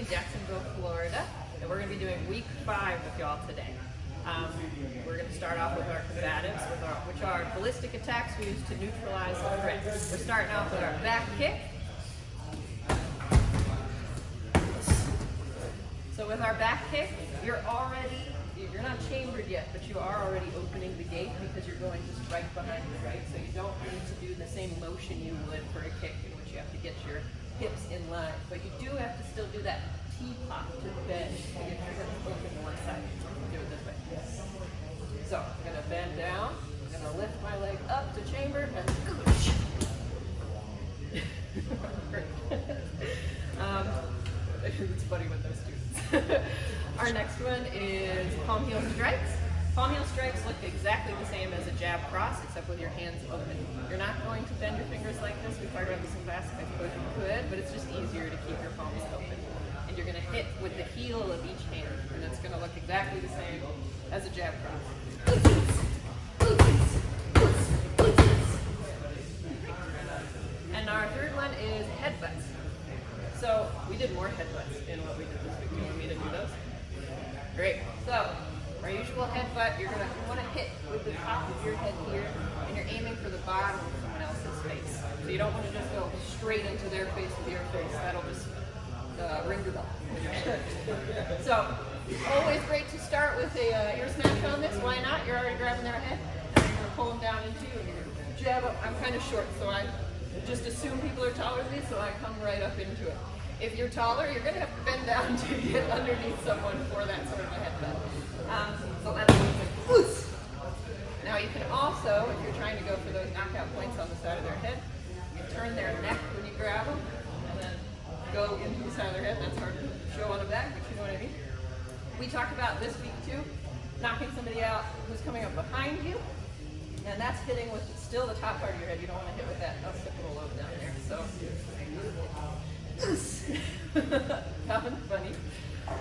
in Jacksonville, Florida, and we're going to be doing week 5 with y'all today. We're going to start off with our combatives, which are ballistic attacks we use to neutralize the threat. We're starting off with our back kick. So with our back kick, you're not chambered yet, but you are already opening the gate because you're going to strike behind the right. So you don't need to do the same motion you would for a kick in which you have to get your hips in line. But you do have to still do that T-pop to bend to get your hips open to one side. Do it this way. So I'm going to bend down. I'm going to lift my leg up to chamber and it's funny with those students. Our next one is palm heel strikes. Palm heel strikes look exactly the same as a jab cross, except with your hands open. You're not going to bend your fingers like this. We talked about this in class. I suppose you could, but it's just easier to keep your palms open. And you're going to hit with the heel of each hand, and it's going to look exactly the same as a jab cross. And our third one is headbutts. So we did more headbutts in what we did this week. Do you want me to do those? Great. So our usual headbutt, you want to hit with the top of your head here, and you're aiming for the bottom of someone else's face. So you don't want to just go straight into their face with your face. That'll just ring the bell. So always great to start with a ear smash on this. Why not? You're already grabbing their head, and you're going to pull them down into you, and you're going to jab up. I'm kind of short, so I just assume people are taller than me, so I come right up into it. If you're taller, you're going to have to bend down to get underneath someone for that sort of a headbutt. So that's loose. Now you can also, if you're trying to go for those knockout points on the side of their head, you turn their neck when you grab them, and then go into the side of their head. That's hard to show on the back, but you know what I mean. We talked about this week too, knocking somebody out who's coming up behind you, and that's hitting with still the top part of your head. You don't want to hit with that occipital lobe down there. So. Nothing funny.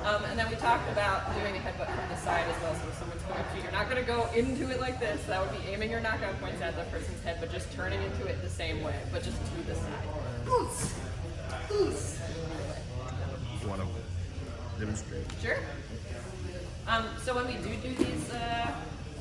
And then we talked about doing a headbutt from the side as well. So if someone's going to, you're not going to go into it like this. That would be aiming your knockout points at the person's head, but just turning into it the same way, but just to the side. You want to demonstrate? Sure. So when we do these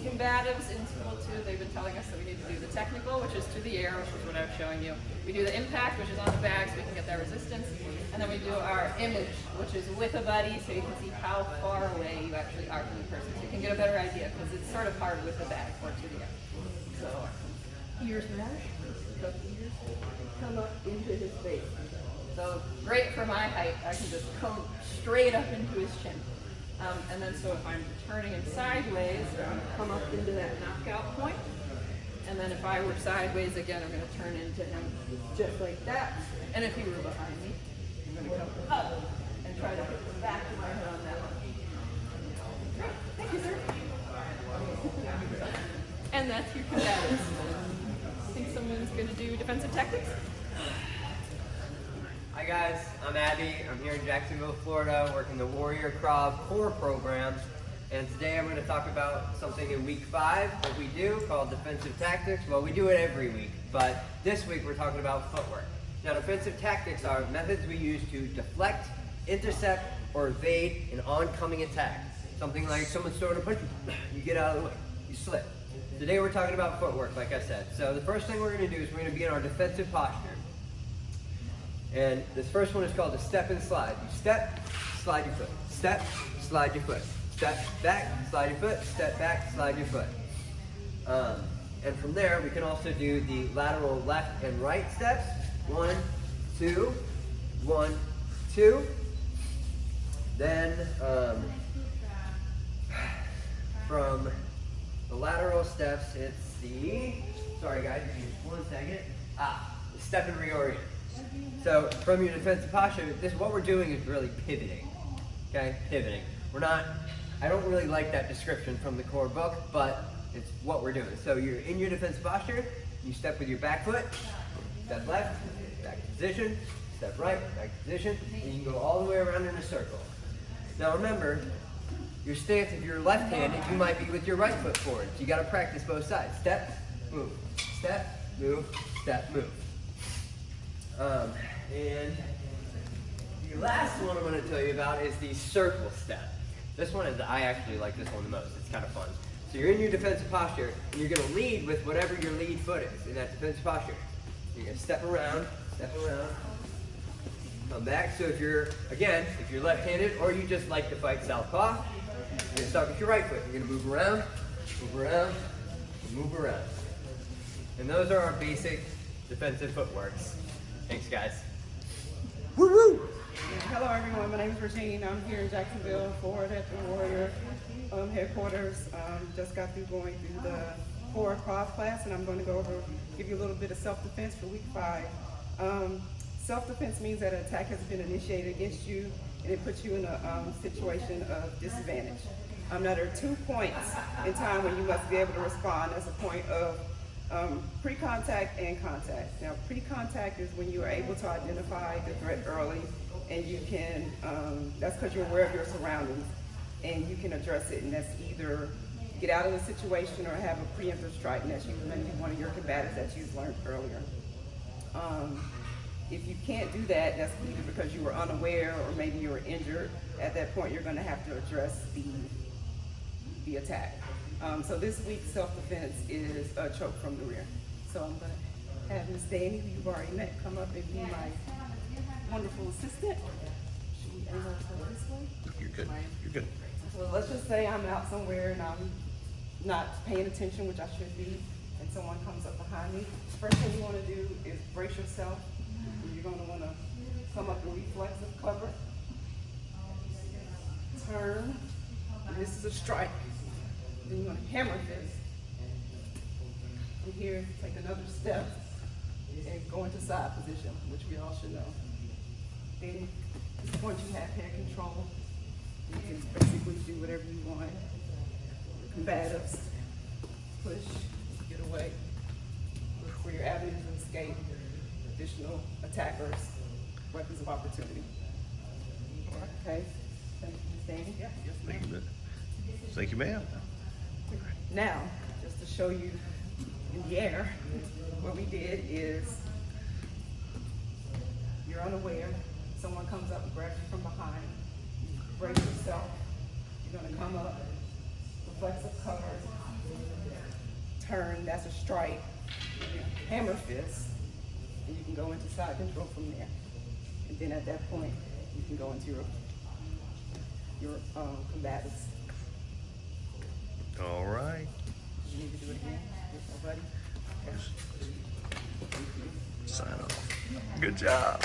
combatives in school too, they've been telling us that we need to do the technical, which is to the air, which is what I was showing you. We do the impact, which is on the back, so we can get that resistance. And then we do our image, which is with a buddy, so you can see how far away you actually are from the person. So you can get a better idea, because it's sort of hard with the bag or to the air. So, ear smash. Ears come up into his face. So great for my height, I can just come straight up into his chin. And then so if I'm turning him sideways, I'm come up into that knockout point. And then if I were sideways again, I'm going to turn into him just like that. And if he were behind me, I'm going to come up and try to hit the back of my head on that one. Great. Thank you, sir. And that's your combatives. Think someone's going to do defensive tactics? Hi guys, I'm Abby. I'm here in Jacksonville, Florida, working the Warrior Krav core programs. And today I'm going to talk about something in week 5 that we do called defensive tactics. Well, we do it every week, but this week we're talking about footwork. Now, defensive tactics are methods we use to deflect, intercept, or evade an oncoming attack. Something like someone's throwing a punch, you get out of the way, you slip. Today we're talking about footwork, like I said. So the first thing we're going to do is we're going to be in our defensive posture. And this first one is called the step and slide. You step, slide your foot. Step, slide your foot. Step back, slide your foot. Step back, slide your foot. And from there, we can also do the lateral left and right steps. 1, 2, 1, 2. Then from the lateral steps, it's the, sorry guys, give me 1 second. The step and reorient. So from your defensive posture, what we're doing is really pivoting, okay? Pivoting. I don't really like that description from the core book, but it's what we're doing. So you're in your defensive posture, you step with your back foot, step left, back position, step right, back position, and you can go all the way around in a circle. Now remember, your stance, if you're left-handed, you might be with your right foot forward. So you gotta practice both sides. Step, move, step, move, step, move. And The last one I'm going to tell you about is the circle step. This one is, I actually like this one the most. It's kind of fun. So you're in your defensive posture, and you're going to lead with whatever your lead foot is in that defensive posture. You're going to step around, come back. So if you're left-handed or you just like to fight southpaw, you're going to start with your right foot. You're going to move around, move around. And those are our basic defensive footworks. Thanks, guys. Woo woo! Hello everyone, my name is Regine. I'm here in Jacksonville, Florida at the Warrior headquarters. Just got through going through the Warrior Krav class, and I'm going to go over, give you a little bit of self-defense for week 5. Self-defense means that an attack has been initiated against you, and it puts you in a situation of disadvantage. Now there are 2 points in time when you must be able to respond. That's a point of pre-contact and contact. Now, pre-contact is when you are able to identify the threat early, and you can, that's because you're aware of your surroundings, and you can address it, and that's either get out of the situation or have a preemptive strike, and that's usually one of your combatives that you've learned earlier. If you can't do that, that's either because you were unaware or maybe you were injured. At that point, you're going to have to address the attack. So this week's self-defense is a choke from the rear. So I'm going to have Miss Danny, who you've already met, come up and be my wonderful assistant. Should we angle her this way? You're good. You're good. So let's just say I'm out somewhere and I'm not paying attention, which I should be, and someone comes up behind me. First thing you want to do is brace yourself. You're going to want to come up in reflexive cover, turn, and this is a strike. Then you want to hammer fist. From here, take another step and go into side position, which we all should know. Then at this point you have head control. You can basically do whatever you want. Combatives, push, get away. Look for your avenues of escape, additional attackers, weapons of opportunity. Okay, thank you, Ms. Danny. Yeah. Thank you, thank you, ma'am. Now, just to show you in the air, what we did is, you're unaware, someone comes up and grabs you from behind, you brace yourself, you're gonna come up, reflexive cover, turn, that's a strike, hammer fist, and you can go into side control from there. And then at that point, you can go into your combatives. All right. You need to do it again with nobody. Sign off. Good job.